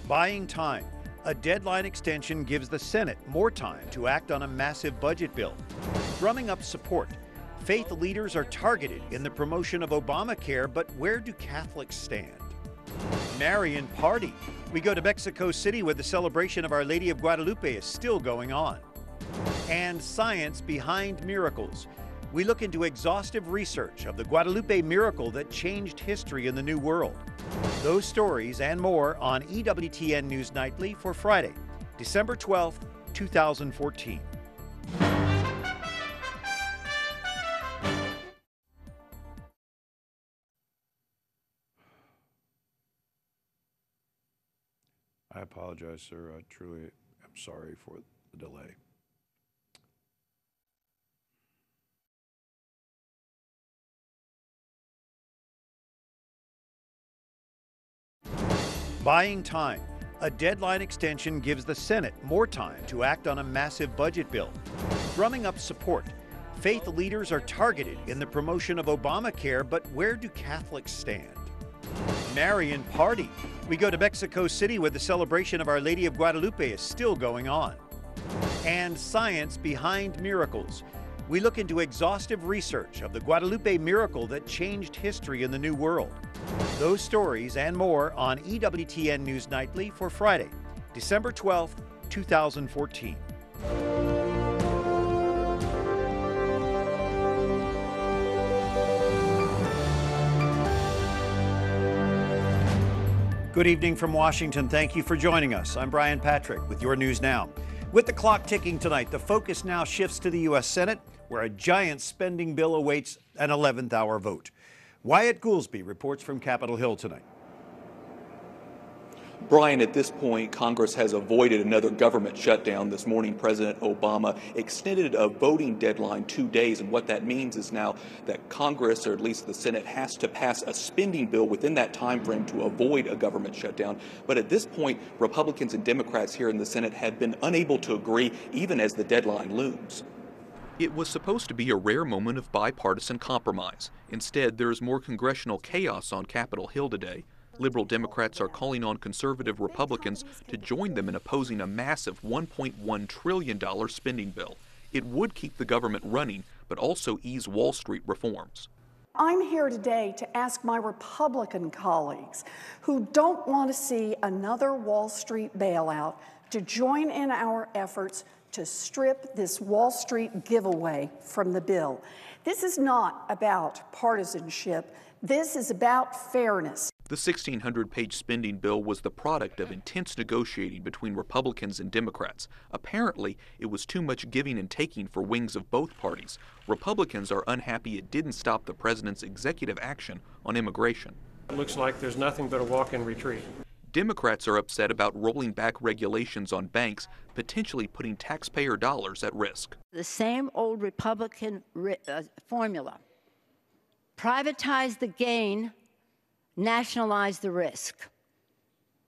Buying time. A deadline extension gives the Senate more time to act on a massive budget bill. Drumming up support. Faith leaders are targeted in the promotion of Obamacare, but where do Catholics stand? Marian party. We go to Mexico City, where the celebration of Our Lady of Guadalupe is still going on. And science behind miracles. We look into exhaustive research of the Guadalupe miracle that changed history in the New World. Those stories and more on EWTN News Nightly for Friday, December 12th, 2014. I apologize, sir. I truly am sorry for the delay. Buying time. A deadline extension gives the Senate more time to act on a massive budget bill. Drumming up support. Faith leaders are targeted in the promotion of Obamacare, but where do Catholics stand? Marian party. We go to Mexico City, where the celebration of Our Lady of Guadalupe is still going on. And science behind miracles. We look into exhaustive research of the Guadalupe miracle that changed history in the New World. Those stories and more on EWTN News Nightly for Friday, December 12th, 2014. Good evening from Washington. Thank you for joining us. I'm Brian Patrick with your news now. With the clock ticking tonight, the focus now shifts to the U.S. Senate, where a giant spending bill awaits an 11th hour vote. Wyatt Goolsbee reports from Capitol Hill tonight. Brian, at this point, Congress has avoided another government shutdown. This morning, President Obama extended a voting deadline 2 days, and what that means is now that Congress, or at least the Senate, has to pass a spending bill within that time frame to avoid a government shutdown. But at this point, Republicans and Democrats here in the Senate have been unable to agree, even as the deadline looms. It was supposed to be a rare moment of bipartisan compromise. Instead, there is more congressional chaos on Capitol Hill today. Liberal Democrats are calling on conservative Republicans to join them in opposing a massive $1.1 trillion spending bill. It would keep the government running, but also ease Wall Street reforms. I'm here today to ask my Republican colleagues who don't want to see another Wall Street bailout to join in our efforts to strip this Wall Street giveaway from the bill. This is not about partisanship. This is about fairness. The 1,600-page spending bill was the product of intense negotiating between Republicans and Democrats. Apparently, it was too much giving and taking for wings of both parties. Republicans are unhappy it didn't stop the president's executive action on immigration. It looks like there's nothing but a walk in retreat. Democrats are upset about rolling back regulations on banks, potentially putting taxpayer dollars at risk. The same old Republican formula. Privatize the gain, nationalize the risk.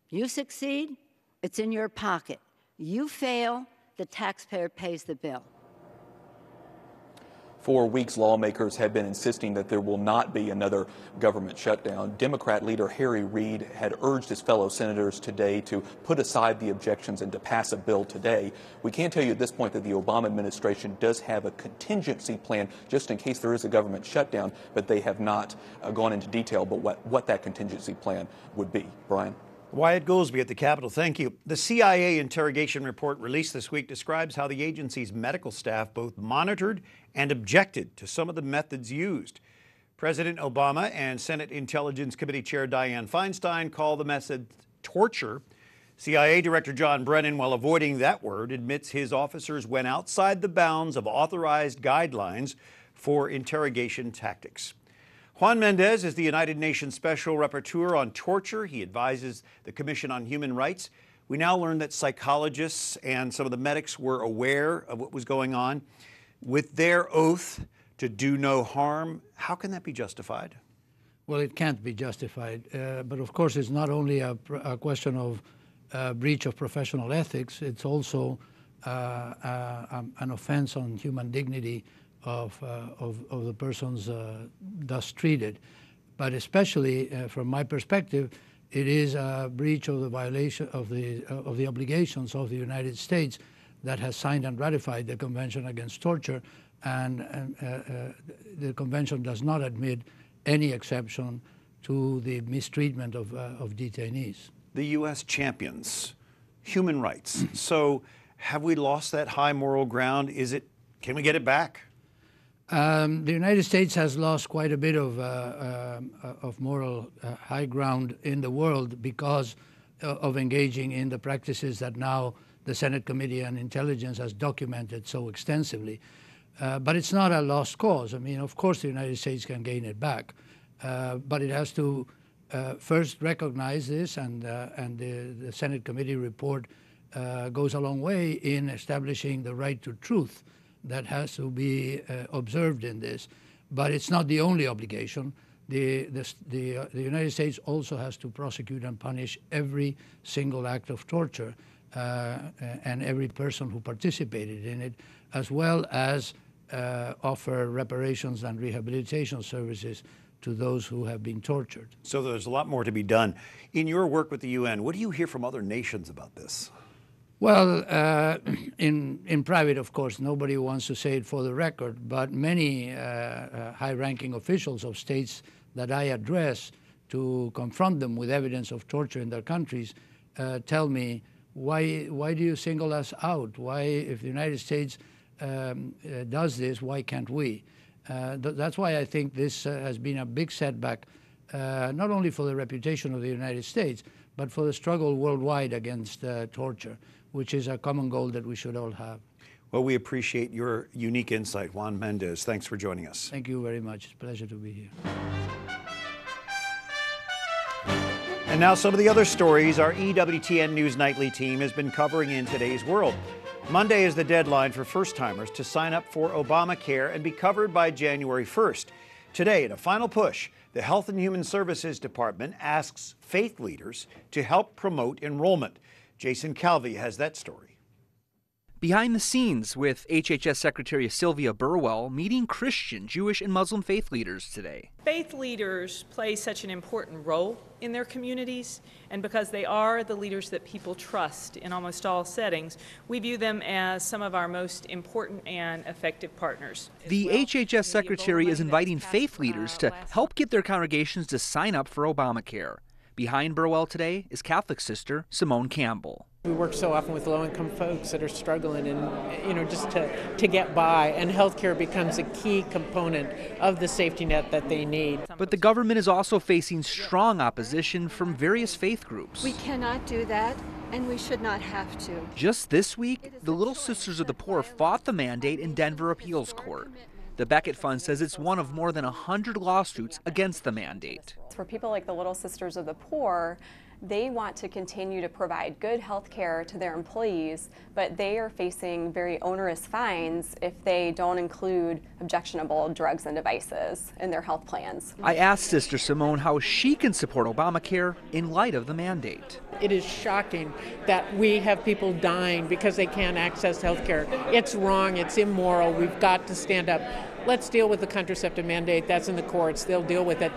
You succeed, it's in your pocket. You fail, the taxpayer pays the bill. For weeks, lawmakers have been insisting that there will not be another government shutdown. Democrat leader Harry Reid had urged his fellow senators today to put aside the objections and to pass a bill today. We can tell you at this point that the Obama administration does have a contingency plan just in case there is a government shutdown, but they have not gone into detail about what that contingency plan would be. Brian? Wyatt Goolsbee at the Capitol, thank you. The CIA Interrogation Report released this week describes how the agency's medical staff both monitored and objected to some of the methods used. President Obama and Senate Intelligence Committee Chair Dianne Feinstein call the method torture. CIA Director John Brennan, while avoiding that word, admits his officers went outside the bounds of authorized guidelines for interrogation tactics. Juan Mendez is the United Nations Special Rapporteur on torture. He advises the Commission on Human Rights. We now learn that psychologists and some of the medics were aware of what was going on. With their oath to do no harm, how can that be justified? Well, it can't be justified. But of course, it's not only a question of breach of professional ethics, it's also an offense on human dignity of the persons thus treated. But especially from my perspective, It is a breach of the violation of the obligations of the United States that has signed and ratified the Convention Against Torture, and the Convention does not admit any exception to the mistreatment of detainees. The U.S. champions human rights. So have we lost that high moral ground? Can we get it back? The United States has lost quite a bit of moral high ground in the world because of engaging in the practices that now the Senate Committee on Intelligence has documented so extensively. But it's not a lost cause. I mean, of course, the United States can gain it back, but it has to first recognize this, and the Senate Committee report goes a long way in establishing the right to truth that has to be observed in this. But it's not the only obligation. The United States also has to prosecute and punish every single act of torture and every person who participated in it, as well as offer reparations and rehabilitation services to those who have been tortured. So there's a lot more to be done. In your work with the UN, what do you hear from other nations about this? Well, in private, of course, nobody wants to say it for the record, but many high-ranking officials of states that I address to confront them with evidence of torture in their countries tell me, why do you single us out? Why, if the United States does this, why can't we? That's why I think this has been a big setback, not only for the reputation of the United States, but for the struggle worldwide against torture, which is a common goal that we should all have. Well, we appreciate your unique insight. Juan Mendez, thanks for joining us. Thank you very much. It's a pleasure to be here. And now some of the other stories our EWTN News Nightly team has been covering in today's world. Monday is the deadline for first-timers to sign up for Obamacare and be covered by January 1st. Today, in a final push, the Health and Human Services Department asks faith leaders to help promote enrollment. Jason Calvi has that story. Behind the scenes with HHS Secretary Sylvia Burwell meeting Christian, Jewish, and Muslim faith leaders today. Faith leaders play such an important role in their communities, and because they are the leaders that people trust in almost all settings, we view them as some of our most important and effective partners. The HHS Secretary is inviting faith leaders to help get their congregations to sign up for Obamacare. Behind Burwell today is Catholic sister Simone Campbell. We work so often with low-income folks that are struggling and, just to get by, and healthcare becomes a key component of the safety net that they need. But the government is also facing strong opposition from various faith groups. We cannot do that, and we should not have to. Just this week, the Little Sisters of the Poor fought the mandate in Denver Appeals Court. The Beckett Fund says it's one of more than 100 lawsuits against the mandate. For people like the Little Sisters of the Poor, they want to continue to provide good health care to their employees, but they are facing very onerous fines if they don't include objectionable drugs and devices in their health plans. I asked Sister Simone how she can support Obamacare in light of the mandate. It is shocking that we have people dying because they can't access health care. It's wrong, it's immoral, we've got to stand up. Let's deal with the contraceptive mandate. That's in the courts, they'll deal with it.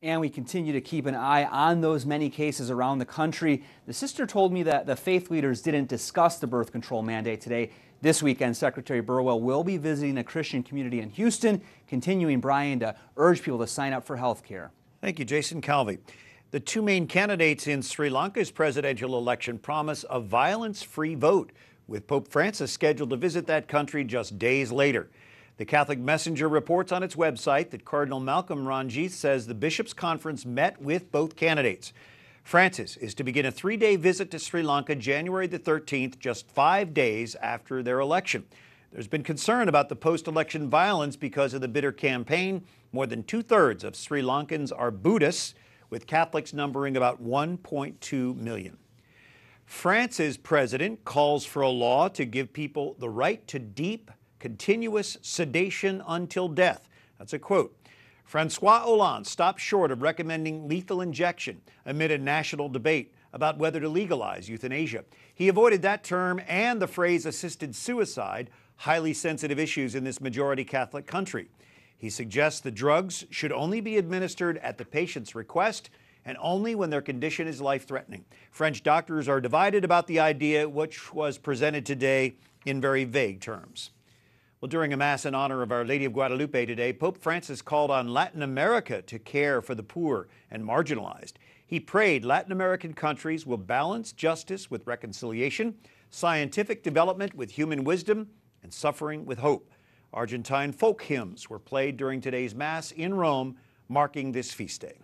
And we continue to keep an eye on those many cases around the country. The sister told me that the faith leaders didn't discuss the birth control mandate today. This weekend, Secretary Burwell will be visiting a Christian community in Houston, continuing, Brian, to urge people to sign up for health care. Thank you, Jason Calvi. The two main candidates in Sri Lanka's presidential election promise a violence-free vote, with Pope Francis scheduled to visit that country just days later. The Catholic Messenger reports on its website that Cardinal Malcolm Ranjith says the bishops' conference met with both candidates. Francis is to begin a 3-day visit to Sri Lanka January the 13th, just 5 days after their election. There's been concern about the post-election violence because of the bitter campaign. More than 2/3 of Sri Lankans are Buddhists, with Catholics numbering about 1.2 million. France's president calls for a law to give people the right to deep, continuous sedation until death. That's a quote. Francois Hollande stopped short of recommending lethal injection amid a national debate about whether to legalize euthanasia. He avoided that term and the phrase assisted suicide, highly sensitive issues in this majority Catholic country. He suggests the drugs should only be administered at the patient's request and only when their condition is life-threatening. French doctors are divided about the idea, which was presented today in very vague terms. Well, during a Mass in honor of Our Lady of Guadalupe today, Pope Francis called on Latin America to care for the poor and marginalized. He prayed Latin American countries will balance justice with reconciliation, scientific development with human wisdom, and suffering with hope. Argentine folk hymns were played during today's Mass in Rome, marking this feast day.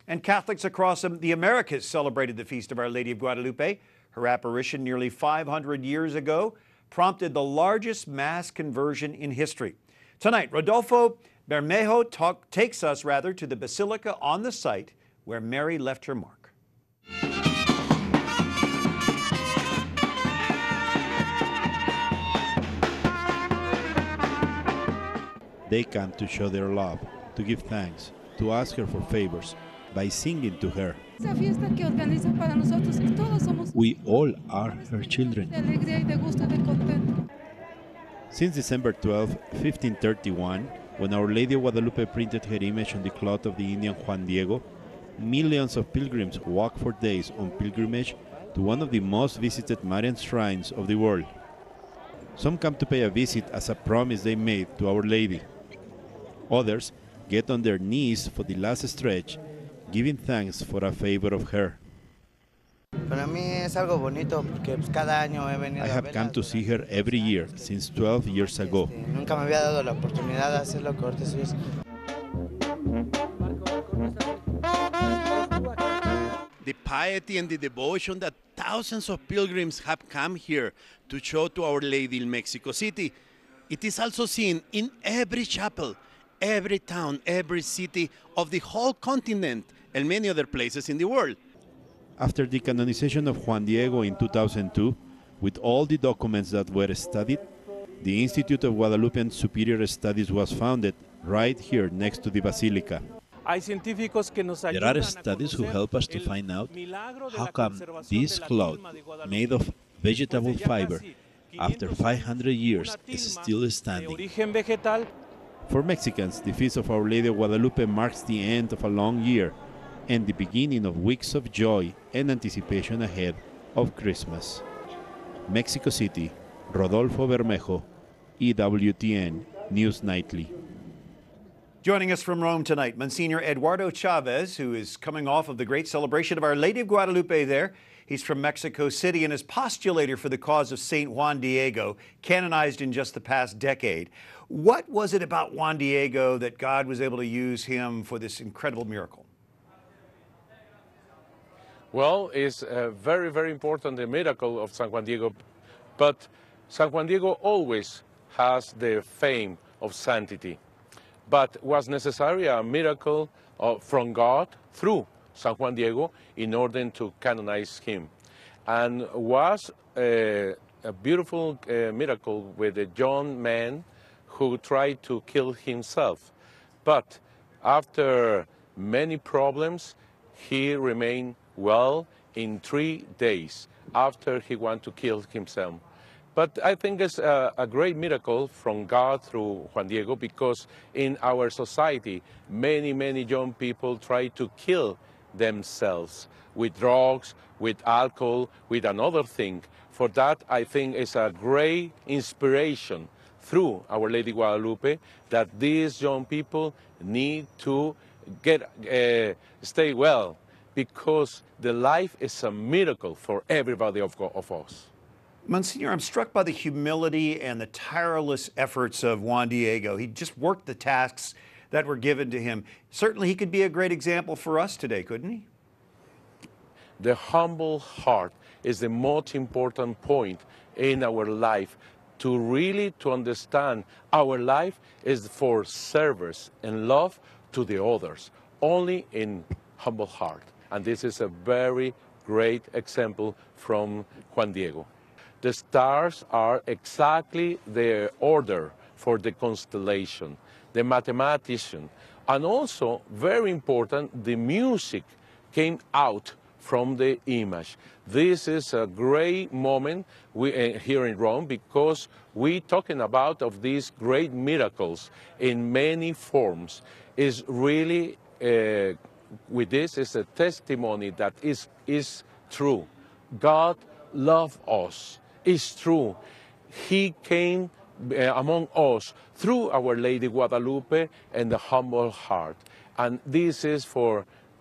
And Catholics across the Americas celebrated the Feast of Our Lady of Guadalupe. Her apparition nearly 500 years ago prompted the largest Mass conversion in history. Tonight, Rodolfo Bermejo takes us to the Basilica on the site where Mary left her mark. They come to show their love, to give thanks, to ask her for favors, by singing to her. We all are her children. Since December 12, 1531, when Our Lady of Guadalupe printed her image on the cloth of the Indian Juan Diego, millions of pilgrims walk for days on pilgrimage to one of the most visited Marian shrines of the world. Some come to pay a visit as a promise they made to Our Lady. Others get on their knees for the last stretch, giving thanks for a favor of her. I have come to see her every year since 12 years ago. The piety and the devotion that thousands of pilgrims have come here to show to Our Lady in Mexico City, it is also seen in every chapel, every town, every city of the whole continent and many other places in the world. After the canonization of Juan Diego in 2002, with all the documents that were studied, the Institute of Guadalupean Superior Studies was founded right here next to the Basilica. There are studies who help us to find out how come this cloth, made of vegetable fiber, after 500 years is still standing. For Mexicans, the Feast of Our Lady of Guadalupe marks the end of a long year and the beginning of weeks of joy and anticipation ahead of Christmas. Mexico City, Rodolfo Bermejo, EWTN News Nightly. Joining us from Rome tonight, Monsignor Eduardo Chavez, who is coming off of the great celebration of Our Lady of Guadalupe there. He's from Mexico City and is postulator for the cause of St. Juan Diego, canonized in just the past decade. What was it about Juan Diego that God was able to use him for this incredible miracle? Well, it's a very, very important the miracle of San Juan Diego, but San Juan Diego always has the fame of sanctity. But was necessary a miracle from God through San Juan Diego in order to canonize him. And was a beautiful miracle with a young man who tried to kill himself. But after many problems, he remained well in 3 days after he wanted to kill himself. But I think it's a great miracle from God through Juan Diego, because in our society, many, many young people try to kill themselves with drugs, with alcohol, with another thing. For that, I think it's a great inspiration through Our Lady Guadalupe that these young people need to stay well, because the life is a miracle for everybody of us. Monsignor, I'm struck by the humility and the tireless efforts of Juan Diego. He just worked the tasks that were given to him. Certainly he could be a great example for us today, couldn't he? The humble heart is the most important point in our life. To really understand our life is for service and love to the others, only in humble heart. And this is a very great example from Juan Diego. The stars are exactly the order for the constellation, the mathematician, and also, very important, the music came out from the image. This is a great moment here in Rome, because we're talking about of these great miracles in many forms. Is really with this is a testimony that is true. God loved us. It's true. He came among us through Our Lady Guadalupe and the humble heart. And this is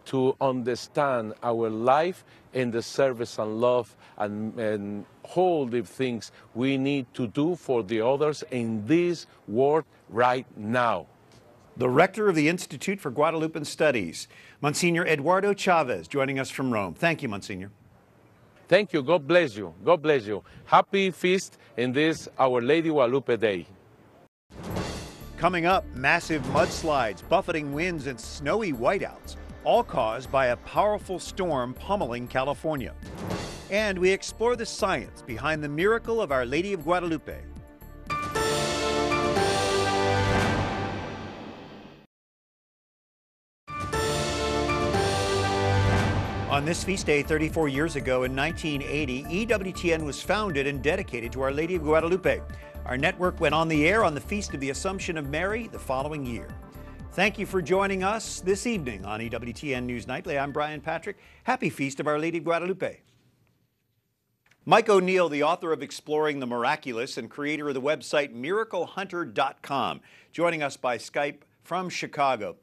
to understand our life in the service and love and all the things we need to do for the others in this world right now. The rector of the Institute for Guadalupan Studies, Monsignor Eduardo Chavez, joining us from Rome. Thank you, Monsignor. Thank you. God bless you. God bless you. Happy feast in this Our Lady Guadalupe Day. Coming up, massive mudslides, buffeting winds, and snowy whiteouts, all caused by a powerful storm pummeling California. And we explore the science behind the miracle of Our Lady of Guadalupe. On this feast day 34 years ago in 1980, EWTN was founded and dedicated to Our Lady of Guadalupe. Our network went on the air on the Feast of the Assumption of Mary the following year. Thank you for joining us this evening on EWTN News Nightly. I'm Brian Patrick. Happy Feast of Our Lady of Guadalupe. Mike ONeill, the author of Exploring the Miraculous and creator of the website miraclehunter.com, joining us by Skype from Chicago.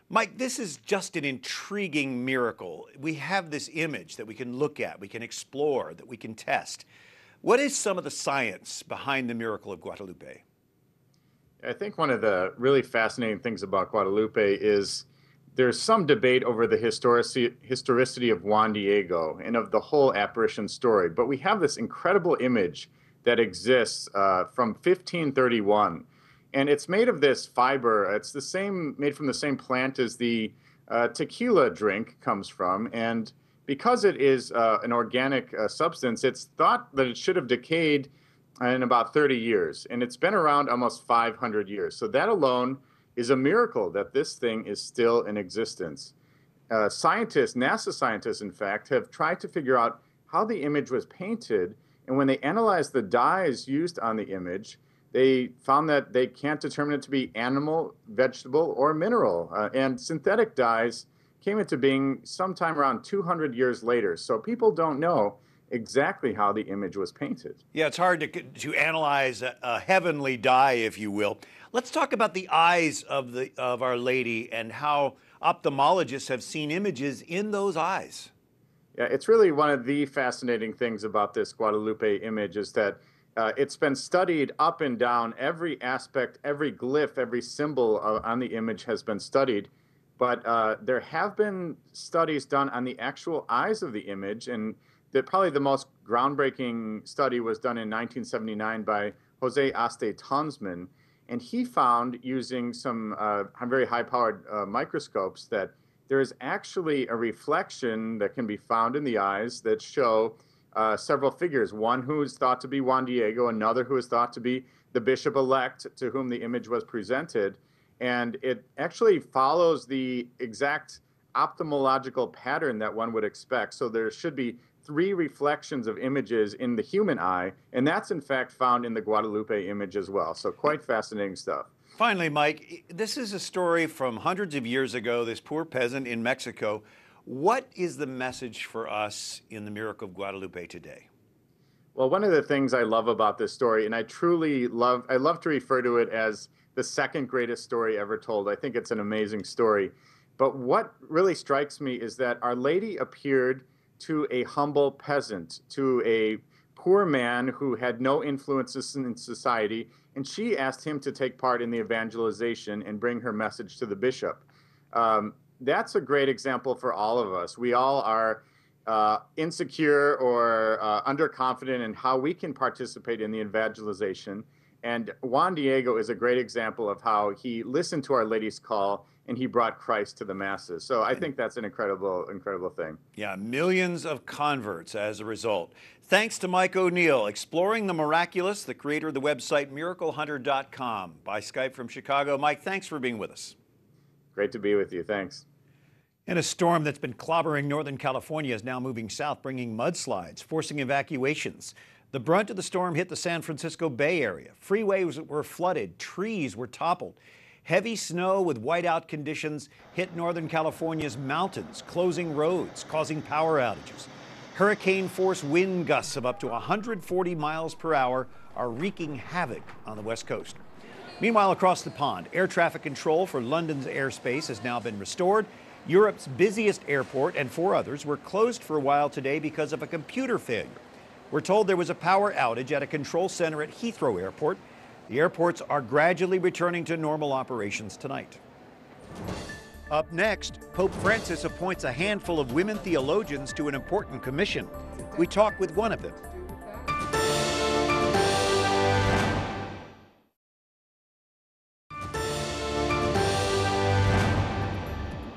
Mike, this is just an intriguing miracle. We have this image that we can look at, we can explore, that we can test. What is some of the science behind the miracle of Guadalupe? I think one of the really fascinating things about Guadalupe is there's some debate over the historicity of Juan Diego and of the whole apparition story. But we have this incredible image that exists from 1531. And it's made of this fiber. It's the same, made from the same plant as the tequila drink comes from. And because it is an organic substance, it's thought that it should have decayed in about 30 years. And it's been around almost 500 years. So that alone is a miracle that this thing is still in existence. Scientists, NASA scientists, in fact, have tried to figure out how the image was painted. And when they analyzed the dyes used on the image, they found that they can't determine it to be animal, vegetable, or mineral. And synthetic dyes came into being sometime around 200 years later. So people don't know exactly how the image was painted. Yeah, it's hard to analyze a heavenly dye, if you will. Let's talk about the eyes of Our Lady and how ophthalmologists have seen images in those eyes. Yeah, it's really one of the fascinating things about this Guadalupe image is that it's been studied up and down. Every aspect, every glyph, every symbol on the image has been studied. But there have been studies done on the actual eyes of the image, and probably the most groundbreaking study was done in 1979 by Jose Aste Tonsman. And he found, using some very high-powered microscopes, that there is actually a reflection that can be found in the eyes that show several figures. One who is thought to be Juan Diego, another who is thought to be the bishop-elect to whom the image was presented. And it actually follows the exact ophthalmological pattern that one would expect. So there should be 3 reflections of images in the human eye, and that's in fact found in the Guadalupe image as well. So quite fascinating stuff. Finally, Mike, this is a story from hundreds of years ago, this poor peasant in Mexico. What is the message for us in the miracle of Guadalupe today? Well, one of the things I love about this story, and I love to refer to it as the second greatest story ever told. I think it's an amazing story. But what really strikes me is that Our Lady appeared to a humble peasant, to a poor man who had no influences in society, and she asked him to take part in the evangelization and bring her message to the bishop. That's a great example for all of us. We all are insecure or underconfident in how we can participate in the evangelization. And Juan Diego is a great example of how he listened to Our Lady's call and he brought Christ to the masses. So I think that's an incredible, incredible thing. Yeah, millions of converts as a result. Thanks to Mike ONeill, Exploring the Miraculous, the creator of the website miraclehunter.com, by Skype from Chicago. Mike, thanks for being with us. Great to be with you. Thanks. And a storm that's been clobbering Northern California is now moving south, bringing mudslides, forcing evacuations. The brunt of the storm hit the San Francisco Bay Area. Freeways were flooded, trees were toppled. Heavy snow with whiteout conditions hit Northern California's mountains, closing roads, causing power outages. Hurricane-force wind gusts of up to 140 miles per hour are wreaking havoc on the West Coast. Meanwhile, across the pond, air traffic control for London's airspace has now been restored. Europe's busiest airport and 4 others were closed for a while today because of a computer failure. We're told there was a power outage at a control center at Heathrow Airport. The airports are gradually returning to normal operations tonight. Up next, Pope Francis appoints a handful of women theologians to an important commission. We talk with one of them.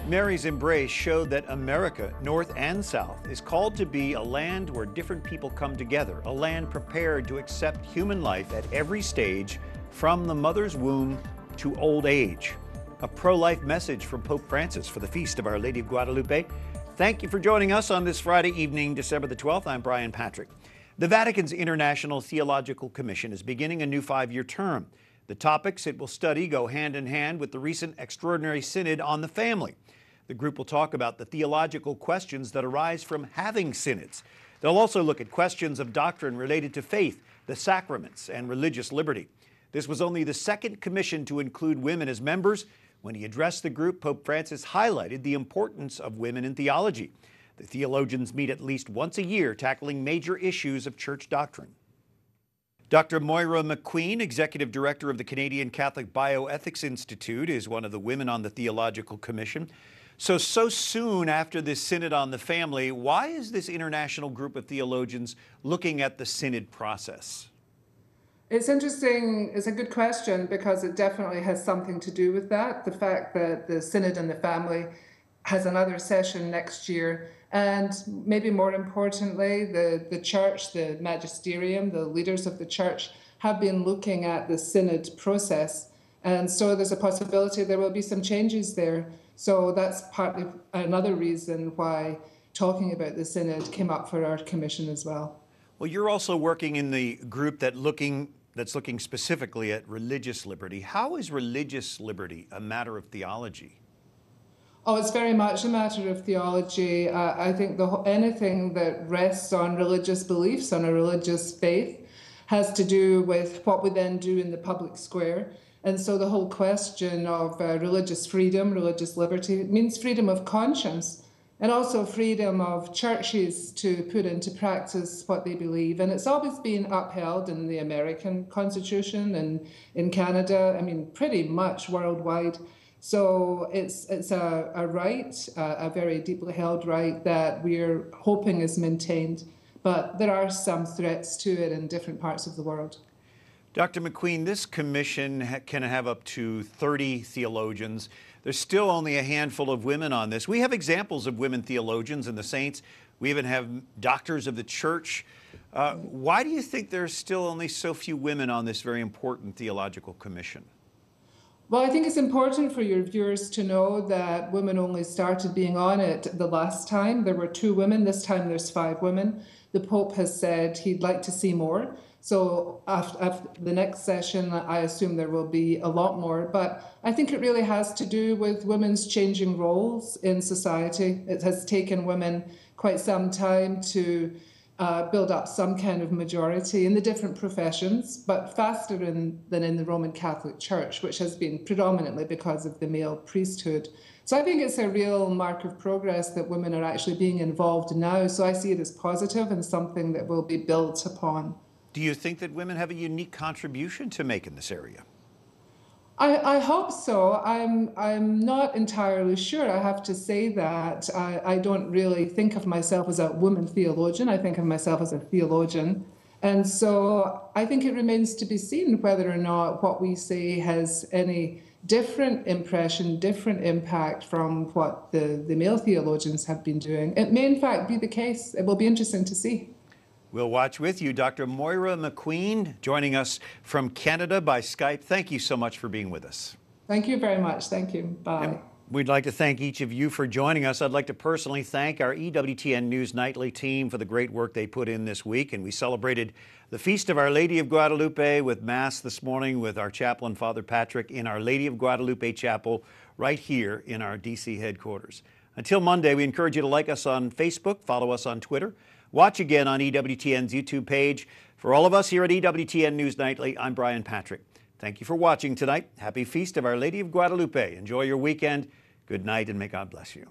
Mary's embrace showed that America, North and South, is called to be a land where different people come together, a land prepared to accept human life at every stage, from the mother's womb to old age. A pro-life message from Pope Francis for the Feast of Our Lady of Guadalupe. Thank you for joining us on this Friday evening, December the 12th. I'm Brian Patrick. The Vatican's International Theological Commission is beginning a new 5-year term. The topics it will study go hand in hand with the recent Extraordinary Synod on the Family. The group will talk about the theological questions that arise from having synods. They'll also look at questions of doctrine related to faith, the sacraments, and religious liberty. This was only the second commission to include women as members. When he addressed the group, Pope Francis highlighted the importance of women in theology. The theologians meet at least once a year, tackling major issues of church doctrine. Dr. Moira McQueen, Executive Director of the Canadian Catholic Bioethics Institute, is one of the women on the Theological Commission. So soon after this Synod on the Family, why is this international group of theologians looking at the Synod process? It's interesting. It's a good question because it definitely has something to do with that. The fact that the Synod on the Family has another session next year. And maybe more importantly, the church, the magisterium, the leaders of the church have been looking at the Synod process. And so there's a possibility there will be some changes there. So that's partly another reason why talking about the Synod came up for our commission as well. Well, you're also working in the group that's looking specifically at religious liberty. How is religious liberty a matter of theology? Oh, it's very much a matter of theology. I think anything that rests on religious beliefs, on a religious faith, has to do with what we then do in the public square. And so the whole question of religious freedom, religious liberty, means freedom of conscience and also freedom of churches to put into practice what they believe. And it's always been upheld in the American Constitution and in Canada, I mean, pretty much worldwide. So it's a right, a very deeply held right that we're hoping is maintained. But there are some threats to it in different parts of the world. Dr. McQueen, this commission can have up to 30 theologians. There's still only a handful of women on this. We have examples of women theologians in the saints. We even have doctors of the church. Why do you think there's still only so few women on this very important theological commission? Well, I think it's important for your viewers to know that women only started being on it the last time. There were 2 women. This time there's 5 women. The Pope has said he'd like to see more. So after the next session, I assume there will be a lot more. But I think it really has to do with women's changing roles in society. It has taken women quite some time to build up some kind of majority in the different professions, but faster than in the Roman Catholic Church, which has been predominantly because of the male priesthood. So I think it's a real mark of progress that women are actually being involved now. So I see it as positive and something that will be built upon. Do you think that women have a unique contribution to make in this area? I hope so. I'm not entirely sure. I have to say that I don't really think of myself as a woman theologian. I think of myself as a theologian. And so I think it remains to be seen whether or not what we say has any different impression, different impact from what the male theologians have been doing. It may in fact be the case. It will be interesting to see. We'll watch with you. Dr. Moira McQueen joining us from Canada by Skype. Thank you so much for being with us. Thank you very much. Thank you. Bye. We'd like to thank each of you for joining us. I'd like to personally thank our EWTN News Nightly team for the great work they put in this week. And we celebrated the Feast of Our Lady of Guadalupe with Mass this morning with our chaplain, Father Patrick, in Our Lady of Guadalupe Chapel right here in our D.C. headquarters. Until Monday, we encourage you to like us on Facebook, follow us on Twitter, watch again on EWTN's YouTube page. For all of us here at EWTN News Nightly, I'm Brian Patrick. Thank you for watching tonight. Happy Feast of Our Lady of Guadalupe. Enjoy your weekend. Good night, and may God bless you.